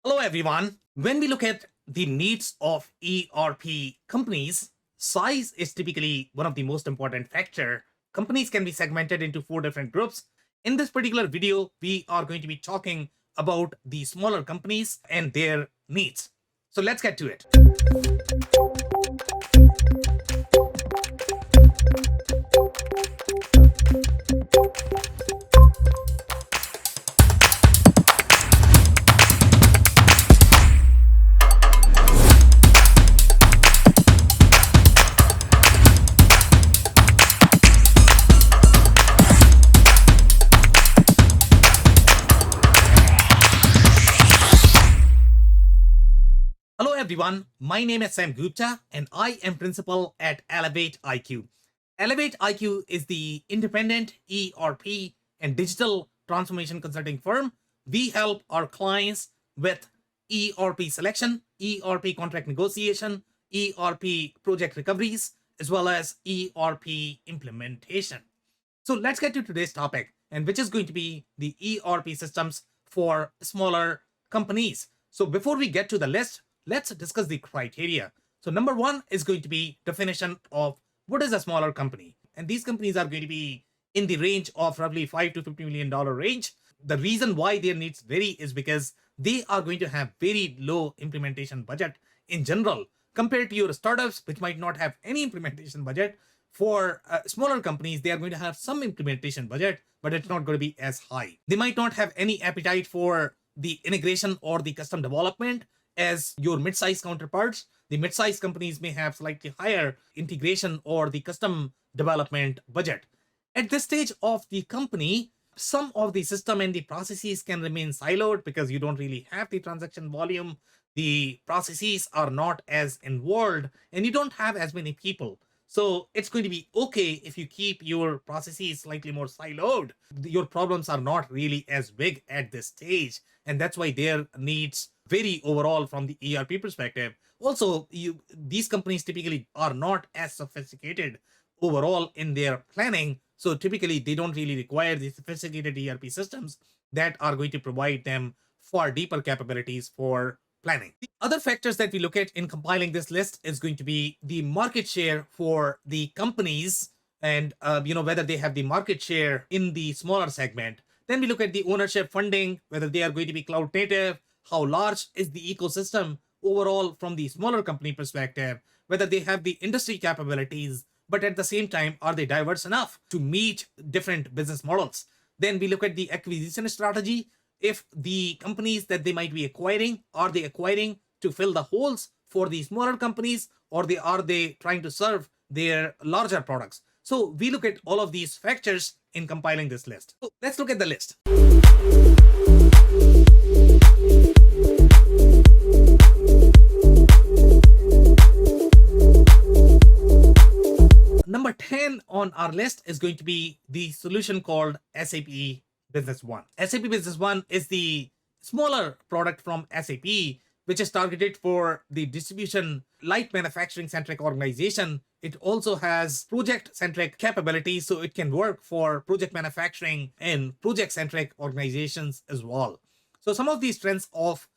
Hello, everyone. When we look at the needs of ERP companies, size is typically one of the most important factor. Companies can be segmented into four different groups. In this particular video, we are going to be talking about the smaller companies and their needs. So let's get to it. Hello everyone, my name is Sam Gupta and I am principal at Elevate IQ. Elevate IQ is the independent ERP and digital transformation consulting firm. We help our clients with ERP selection, ERP contract negotiation, ERP project recoveries, as well as ERP implementation. So let's get to today's topic, and which is going to be the ERP systems for smaller companies. So before we get to the list, let's discuss the criteria. So number one is going to be definition of what is a smaller company. And these companies are going to be in the range of roughly $5 to $50 million range. The reason why their needs vary is because they are going to have very low implementation budget in general compared to your startups, which might not have any implementation budget. For smaller companies, they are going to have some implementation budget, but it's not going to be as high. They might not have any appetite for the integration or the custom development as your mid-sized counterparts. The mid-sized companies may have slightly higher integration or the custom development budget. At this stage of the company, some of the system and the processes can remain siloed because you don't really have the transaction volume. The processes are not as involved and you don't have as many people. So it's going to be okay if you keep your processes slightly more siloed. Your problems are not really as big at this stage, and that's why their needs vary overall from the ERP perspective. Also, these companies typically are not as sophisticated overall in their planning, so typically they don't really require the sophisticated ERP systems that are going to provide them far deeper capabilities for planning. The other factors that we look at in compiling this list is going to be the market share for the companies and whether they have the market share in the smaller segment. Then we look at the ownership funding, whether they are going to be cloud native, how large is the ecosystem overall from the smaller company perspective, whether they have the industry capabilities, but at the same time, are they diverse enough to meet different business models? Then we look at the acquisition strategy. If the companies that they might be acquiring, are they acquiring to fill the holes for the smaller companies, or are they trying to serve their larger products? So we look at all of these factors in compiling this list. So let's look at the list. Number 10 on our list is going to be the solution called SAP Business One. SAP Business One is the smaller product from SAP, which is targeted for the distribution light manufacturing centric organization. It also has project centric capabilities, so it can work for project manufacturing and project centric organizations as well. So some of the strengths of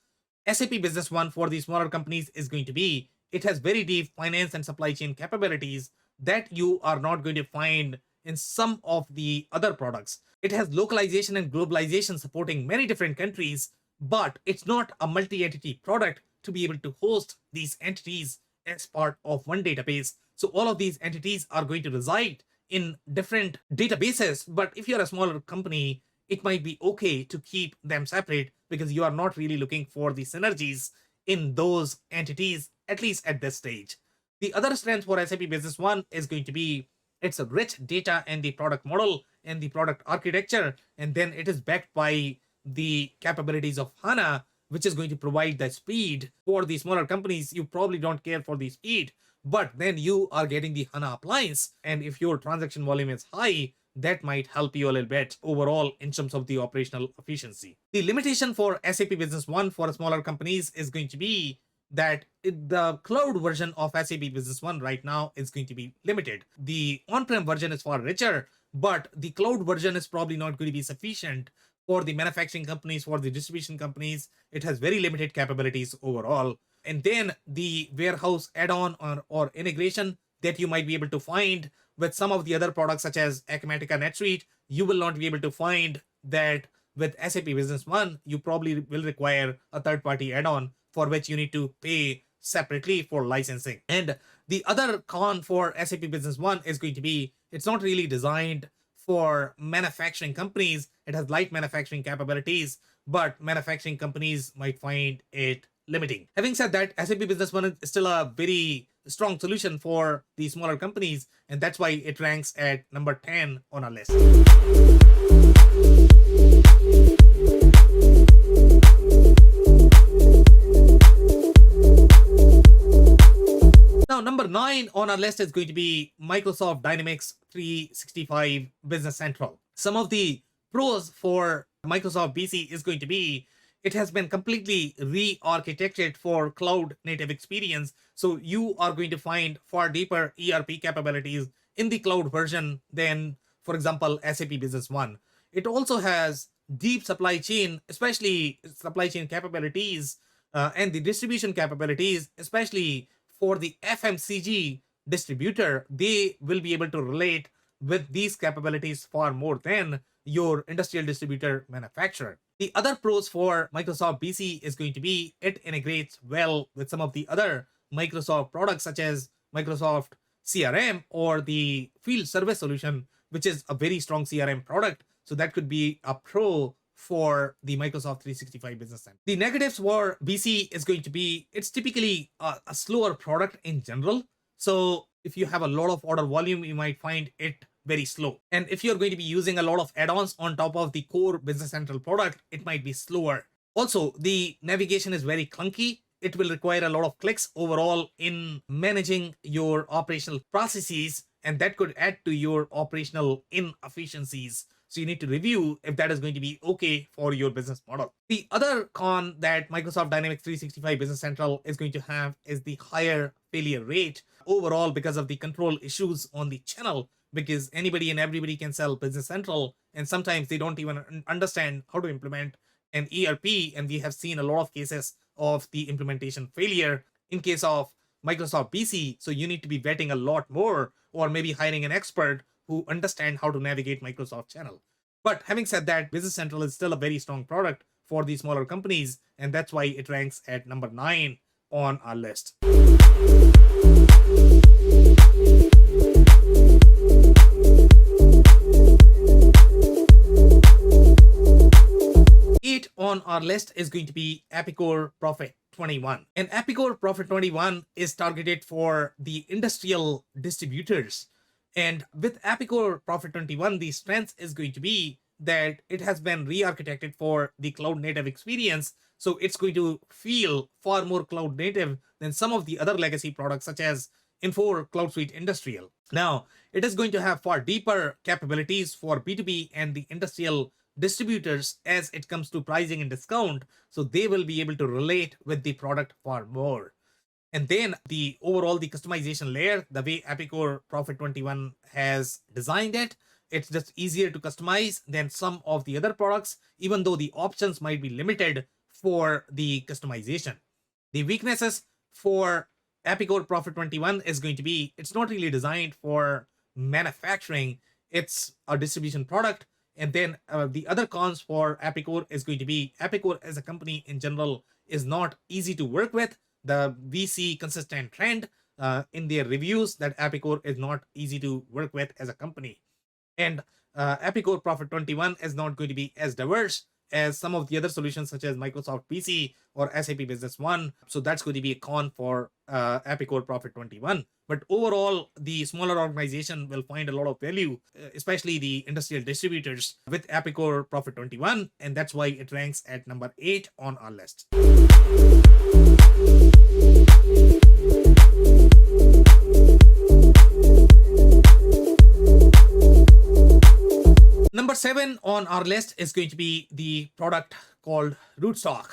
SAP Business One for the smaller companies is going to be it has very deep finance and supply chain capabilities that you are not going to find in some of the other products. It has localization and globalization supporting many different countries, but it's not a multi-entity product to be able to host these entities as part of one database. So all of these entities are going to reside in different databases. But if you're a smaller company, it might be okay to keep them separate because you are not really looking for the synergies in those entities, at least at this stage. The other strength for SAP Business One is going to be it's a rich data and the product model and the product architecture, and then it is backed by the capabilities of HANA, which is going to provide the speed for the smaller companies. You probably don't care for the speed, but then you are getting the HANA appliance, and if your transaction volume is high, that might help you a little bit overall in terms of the operational efficiency. The limitation for SAP Business One for smaller companies is going to be that the cloud version of SAP Business One right now is going to be limited. The on-prem version is far richer, but the cloud version is probably not going to be sufficient For the manufacturing companies, for the distribution companies, it has very limited capabilities overall. And then the warehouse add-on or integration that you might be able to find with some of the other products such as Akimatica, Netsuite, you will not be able to find that with SAP Business One. You probably will require a third-party add-on for which you need to pay separately for licensing. And the other con for SAP Business One is going to be it's not really designed for manufacturing companies. It has light manufacturing capabilities, but manufacturing companies might find it limiting. Having said that, SAP Business One is still a very strong solution for the smaller companies, and that's why it ranks at number 10 on our list. Now, number 9 on our list is going to be Microsoft Dynamics 365 Business Central. Some of the pros for Microsoft BC is going to be it has been completely re-architected for cloud native experience. So you are going to find far deeper ERP capabilities in the cloud version than, for example, SAP Business One. It also has deep supply chain, especially supply chain capabilities and the distribution capabilities, especially for the FMCG distributor. They will be able to relate with these capabilities far more than your industrial distributor manufacturer. The other pros for Microsoft BC is going to be it integrates well with some of the other Microsoft products such as Microsoft CRM or the field service solution, which is a very strong CRM product. So that could be a pro for the Microsoft 365 Business Center. The negatives for BC is going to be it's typically a slower product in general. So if you have a lot of order volume, you might find it very slow. And if you're going to be using a lot of add-ons on top of the core Business Central product, it might be slower. Also, the navigation is very clunky. It will require a lot of clicks overall in managing your operational processes, and that could add to your operational inefficiencies. So you need to review if that is going to be okay for your business model. The other con that Microsoft Dynamics 365 Business Central is going to have is the higher failure rate overall because of the control issues on the channel, because anybody and everybody can sell Business Central, and sometimes they don't even understand how to implement an ERP, and we have seen a lot of cases of the implementation failure in case of Microsoft BC. So you need to be vetting a lot more, or maybe hiring an expert who understand how to navigate Microsoft channel. But having said that, Business Central is still a very strong product for the smaller companies, and that's why it ranks at number 9 on our list. Eight on our list is going to be Epicor Profit 21. And Epicor Profit 21 is targeted for the industrial distributors. And with Epicor Profit 21, the strength is going to be that it has been re-architected for the cloud native experience. So it's going to feel far more cloud native than some of the other legacy products such as Infor Cloud Suite Industrial. Now, it is going to have far deeper capabilities for B2B and the industrial distributors as it comes to pricing and discount. So they will be able to relate with the product far more. And then the overall, the customization layer, the way Epicor Profit 21 has designed it, it's just easier to customize than some of the other products, even though the options might be limited for the customization. The weaknesses for Epicor Profit 21 is going to be, it's not really designed for manufacturing. It's a distribution product. And then the other cons for Epicor is going to be, Epicor as a company in general is not easy to work with. We see consistent trend in their reviews that Epicor is not easy to work with as a company. And Epicor Profit 21 is not going to be as diverse as some of the other solutions such as Microsoft PC or SAP Business One. So that's going to be a con for Epicor Profit 21. But overall, the smaller organization will find a lot of value, especially the industrial distributors with Epicor Profit 21. And that's why it ranks at number 8 on our list. Number 7 on our list is going to be the product called Rootstock.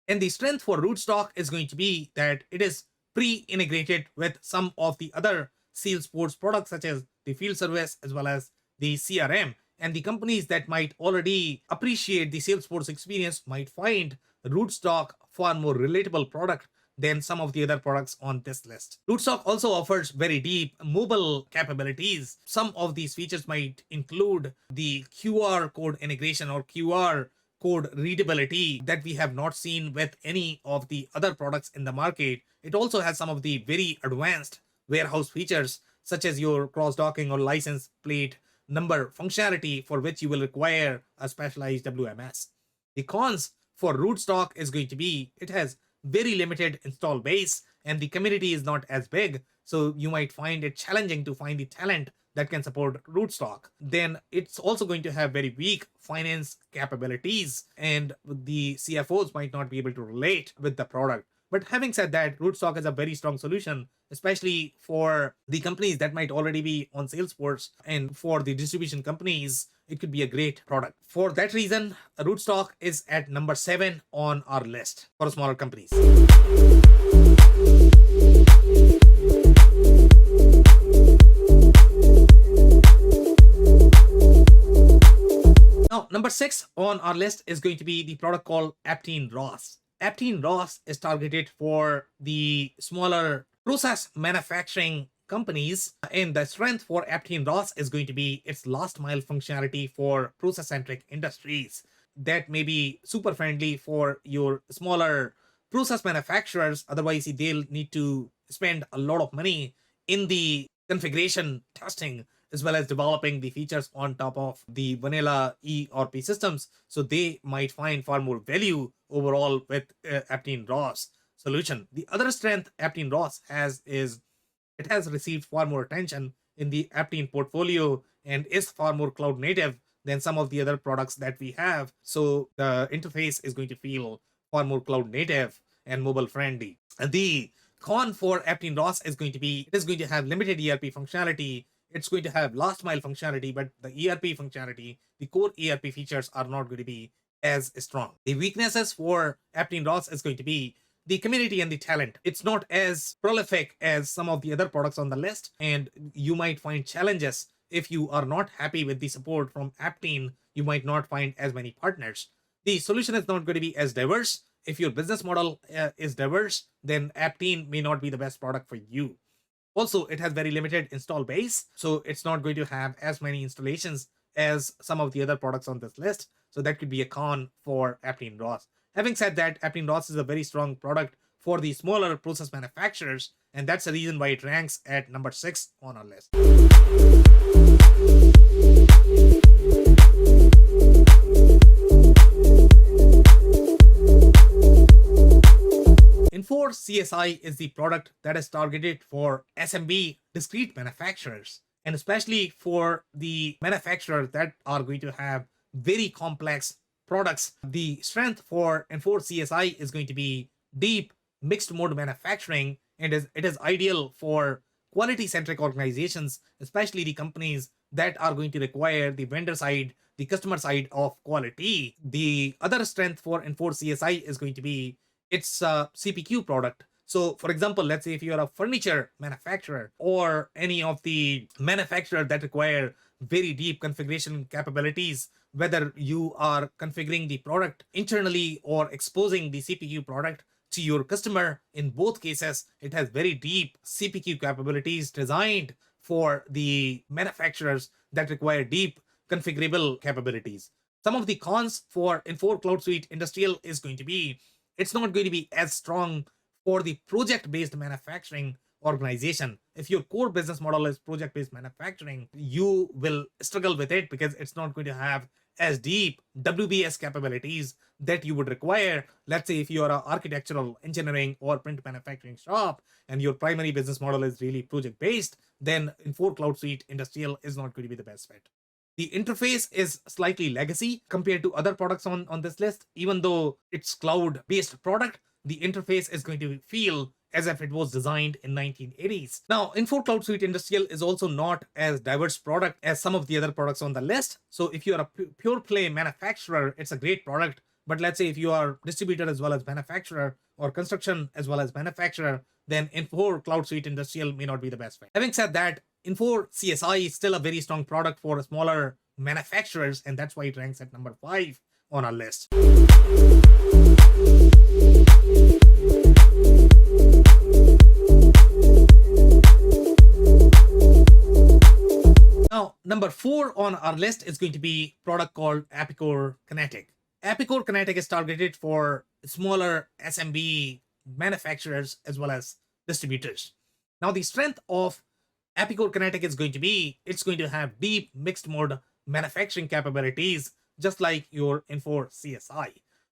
And the strength for Rootstock is going to be that it is pre-integrated with some of the other Salesforce products such as the field service as well as the CRM. And the companies that might already appreciate the Salesforce experience might find Rootstock far more relatable product than some of the other products on this list. Rootstock also offers very deep mobile capabilities. Some of these features might include the QR code integration or QR code readability that we have not seen with any of the other products in the market. It also has some of the very advanced warehouse features, such as your cross-docking or license plate number functionality, for which you will require a specialized WMS. The cons for Rootstock is going to be it has very limited install base and the community is not as big, so you might find it challenging to find the talent that can support Rootstock. Then it's also going to have very weak finance capabilities, and the CFOs might not be able to relate with the product. But having said that, Rootstock is a very strong solution, especially for the companies that might already be on Salesforce, and for the distribution companies, it could be a great product. For that reason, Rootstock is at number 7 on our list for smaller companies. Now, number 6 on our list is going to be the product called Apptine ROS. Apptine ROS is targeted for the smaller process manufacturing companies, and the strength for Apptine ROS is going to be its last mile functionality for process-centric industries that may be super friendly for your smaller process manufacturers. Otherwise, they'll need to spend a lot of money in the configuration testing as well as developing the features on top of the vanilla ERP systems. So they might find far more value overall with Apptine ROS solution. The other strength Apptine ROS has is it has received far more attention in the Apptine portfolio and is far more cloud native than some of the other products that we have. So the interface is going to feel far more cloud native and mobile friendly. The con for Apptine ROS is going to be it is going to have limited ERP functionality. It's going to have last mile functionality, but the ERP functionality, the core ERP features are not going to be as strong. The weaknesses for Apptine ROS is going to be the community and the talent. It's not as prolific as some of the other products on the list, and you might find challenges if you are not happy with the support from Apptine. You might not find as many partners. The solution is not going to be as diverse. If your business model is diverse, then Apptine may not be the best product for you. Also, it has very limited install base, so it's not going to have as many installations as some of the other products on this list. So that could be a con for Apptine ROS. Having said that, Apptine ROS is a very strong product for the smaller process manufacturers, and that's the reason why it ranks at number 6 on our list. Infor CSI is the product that is targeted for SMB discrete manufacturers, and especially for the manufacturers that are going to have very complex products. The strength for Infor CSI is going to be deep mixed mode manufacturing, and it is ideal for quality centric organizations, especially the companies that are going to require the vendor side, the customer side of quality. The other strength for Infor CSI is going to be its CPQ product. So for example, let's say if you're a furniture manufacturer or any of the manufacturer that require very deep configuration capabilities, whether you are configuring the product internally or exposing the CPQ product to your customer, in both cases, it has very deep CPQ capabilities designed for the manufacturers that require deep configurable capabilities. Some of the cons for Infor Cloud Suite Industrial is going to be it's not going to be as strong for the project-based manufacturing organization. If your core business model is project-based manufacturing, you will struggle with it because it's not going to have as deep WBS capabilities that you would require. Let's say if you are an architectural engineering or print manufacturing shop and your primary business model is really project-based, then Infor Cloud Suite Industrial is not going to be the best fit. The interface is slightly legacy compared to other products on this list. Even though it's cloud-based product, the interface is going to feel as if it was designed in 1980s. Now, Infor Cloud Suite Industrial is also not as diverse product as some of the other products on the list. So if you're a pure play manufacturer, it's a great product. But let's say if you are distributor as well as manufacturer or construction as well as manufacturer, then Infor Cloud Suite Industrial may not be the best fit. Having said that, Infor CSI is still a very strong product for smaller manufacturers, and that's why it ranks at number 5 on our list. Now, number 4 on our list is going to be a product called Epicor Kinetic. Epicor Kinetic is targeted for smaller SMB manufacturers as well as distributors. Now, the strength of Epicor Kinetic is going to be, it's going to have deep mixed mode manufacturing capabilities, just like your Infor CSI.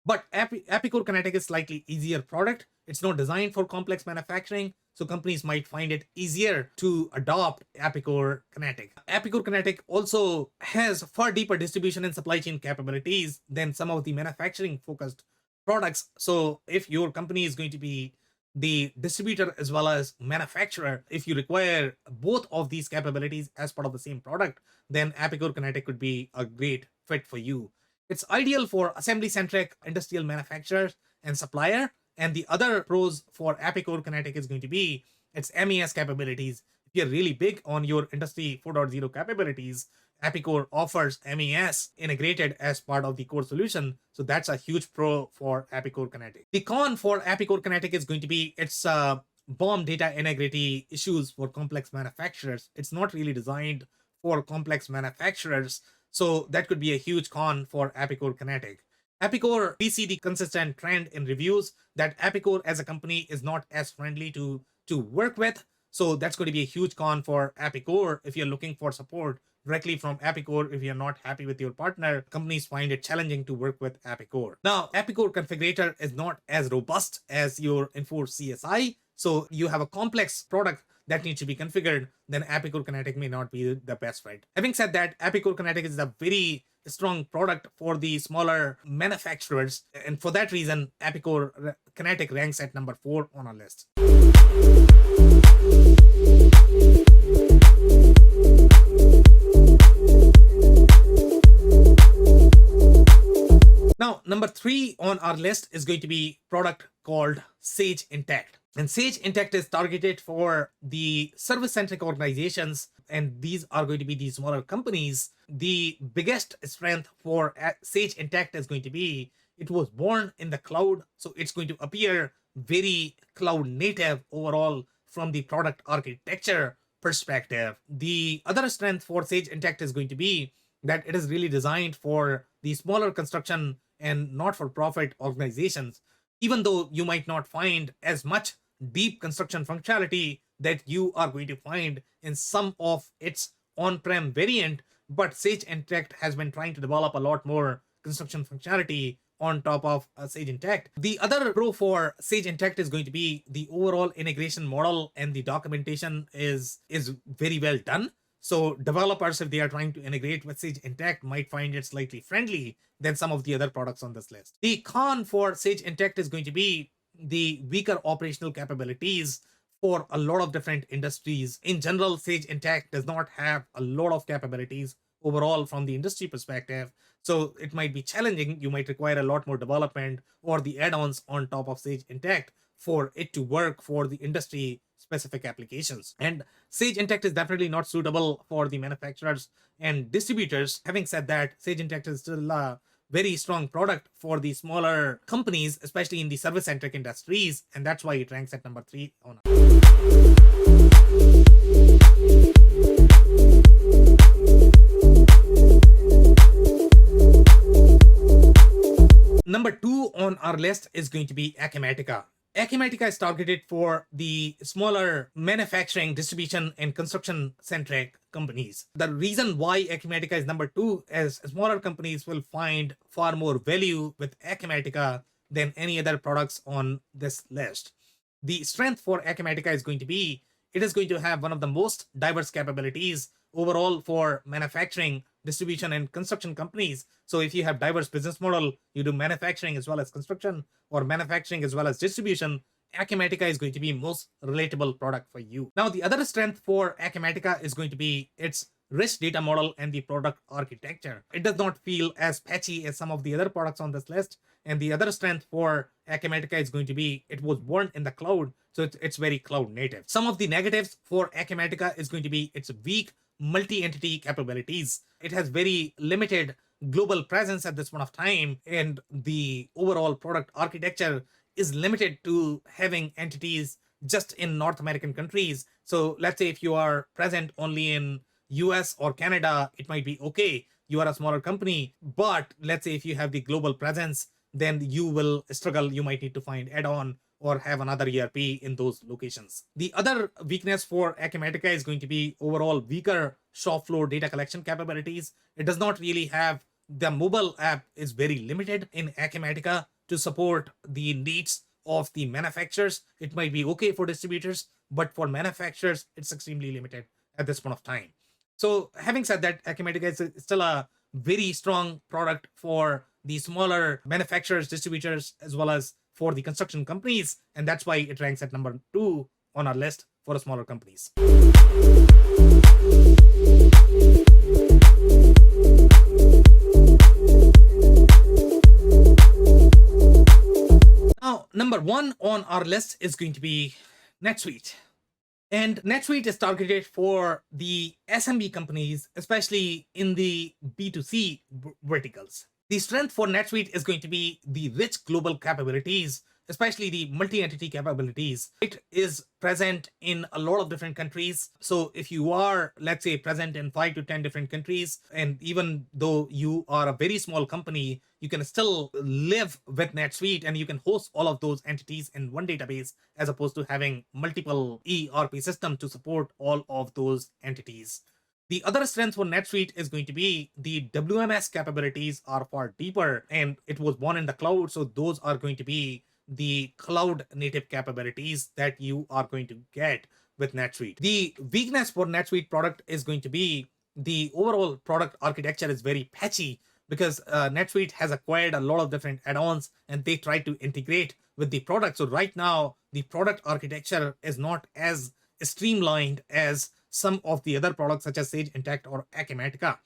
But Epicor Kinetic is slightly easier product. It's not designed for complex manufacturing, so companies might find it easier to adopt Epicor Kinetic. Epicor Kinetic also has far deeper distribution and supply chain capabilities than some of the manufacturing focused products. So if your company is going to be the distributor as well as manufacturer, if you require both of these capabilities as part of the same product, then Epicor Kinetic could be a great fit for you. It's ideal for assembly-centric industrial manufacturers and supplier. And the other pros for Epicor Kinetic is going to be its MES capabilities. If you're really big on your Industry 4.0 capabilities, Epicor offers MES integrated as part of the core solution. So that's a huge pro for Epicor Kinetic. The con for Epicor Kinetic is going to be its BOM data integrity issues for complex manufacturers. It's not really designed for complex manufacturers. So that could be a huge con for Epicor Kinetic. Epicor, we see the consistent trend in reviews that Epicor as a company is not as friendly to work with. So that's going to be a huge con for Epicor. If you're looking for support directly from Epicor, if you're not happy with your partner, companies find it challenging to work with Epicor. Now, Epicor configurator is not as robust as your Infor CSI. So you have a complex product that needs to be configured, then Epicor Kinetic may not be the best fit. Having said that, Epicor Kinetic is a very strong product for the smaller manufacturers, and for that reason, Epicor Kinetic ranks at number 4 on our list. Now, number 3 on our list is going to be a product called Sage Intacct. And Sage Intacct is targeted for the service-centric organizations, and these are going to be the smaller companies. The biggest strength for Sage Intacct is going to be it was born in the cloud, so it's going to appear very cloud native overall from the product architecture perspective. The other strength for Sage Intacct is going to be that it is really designed for the smaller construction and not-for-profit organizations. Even though you might not find as much deep construction functionality that you are going to find in some of its on-prem variant, but Sage Intacct has been trying to develop a lot more construction functionality on top of Sage Intacct. The other pro for Sage Intacct is going to be the overall integration model, and the documentation is very well done. So developers, if they are trying to integrate with Sage Intacct, might find it slightly friendly than some of the other products on this list. The con for Sage Intacct is going to be the weaker operational capabilities for a lot of different industries. In general, Sage Intacct does not have a lot of capabilities overall from the industry perspective. So it might be challenging. You might require a lot more development or the add-ons on top of Sage Intacct for it to work for the industry specific applications. And Sage Intacct is definitely not suitable for the manufacturers and distributors. Having said that, Sage Intacct is still a very strong product for the smaller companies, especially in the service-centric industries, and that's why it ranks at number 3 on our Number 2 on our list is going to be Akimatica. Akimatica is targeted for the smaller manufacturing, distribution, and construction-centric companies. The reason why Akimatica is number 2 is smaller companies will find far more value with Akimatica than any other products on this list. The strength for Akimatica is going to be it is going to have one of the most diverse capabilities overall for manufacturing, distribution, and construction companies. So if you have diverse business model, you do manufacturing as well as construction, or manufacturing as well as distribution, Akimatica is going to be most relatable product for you. Now, the other strength for Akimatica is going to be its rich data model and the product architecture. It does not feel as patchy as some of the other products on this list. And the other strength for Akimatica is going to be it was born in the cloud, so it's very cloud native. Some of the negatives for Akimatica is going to be its weak multi-entity capabilities. It has very limited global presence at this point of time, and the overall product architecture is limited to having entities just in North American countries. So let's say if you are present only in US or Canada, it might be okay. You are a smaller company, but let's say if you have the global presence, then you will struggle. You might need to find add-on or have another ERP in those locations. The other weakness for Akimatica is going to be overall weaker shop floor data collection capabilities. It does not really have, the mobile app is very limited in Akimatica to support the needs of the manufacturers. It might be okay for distributors, but for manufacturers, it's extremely limited at this point of time. So having said that, Akimatica is still a very strong product for the smaller manufacturers, distributors, as well as for the construction companies. And that's why it ranks at number 2 on our list for smaller companies. Now, number 1 on our list is going to be Netsuite. And Netsuite is targeted for the SMB companies, especially in the B2C verticals. The strength for Netsuite is going to be the rich global capabilities, especially the multi-entity capabilities. It is present in a lot of different countries. So if you are, let's say, present in 5 to 10 different countries, and even though you are a very small company, you can still live with Netsuite and you can host all of those entities in one database, as opposed to having multiple ERP systems to support all of those entities. The other strength for Netsuite is going to be the WMS capabilities are far deeper, and it was born in the cloud. So those are going to be the cloud native capabilities that you are going to get with Netsuite. The weakness for Netsuite product is going to be the overall product architecture is very patchy, because Netsuite has acquired a lot of different add-ons and they try to integrate with the product. So right now, the product architecture is not as streamlined as some of the other products such as Sage Intacct or Akimatica.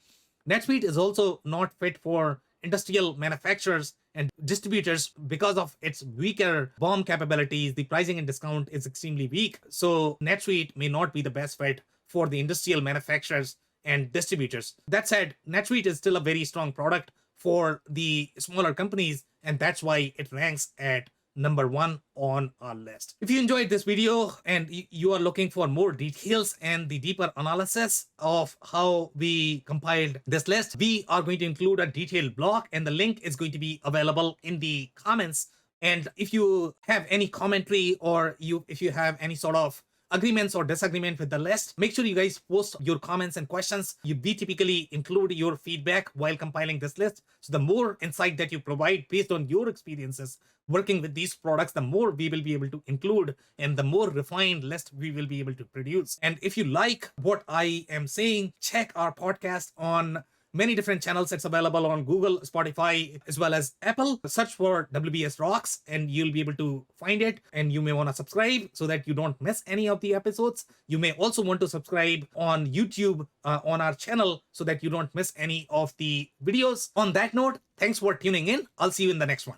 Netsuite is also not fit for industrial manufacturers and distributors because of its weaker BOM capabilities. The pricing and discount is extremely weak. So Netsuite may not be the best fit for the industrial manufacturers and distributors. That said, Netsuite is still a very strong product for the smaller companies, and that's why it ranks at number 1 on our list. If you enjoyed this video and you are looking for more details and the deeper analysis of how we compiled this list, we are going to include a detailed blog, and the link is going to be available in the comments. And if you have any commentary, or if you have any sort of agreements or disagreement with the list, make sure you guys post your comments and questions. We typically include your feedback while compiling this list. So the more insight that you provide based on your experiences working with these products, the more we will be able to include and the more refined list we will be able to produce. And if you like what I am saying, check our podcast on many different channels. It's available on Google, Spotify, as well as Apple. Search for WBS Rocks and you'll be able to find it. And you may want to subscribe so that you don't miss any of the episodes. You may also want to subscribe on YouTube on our channel so that you don't miss any of the videos. On that note, thanks for tuning in. I'll see you in the next one.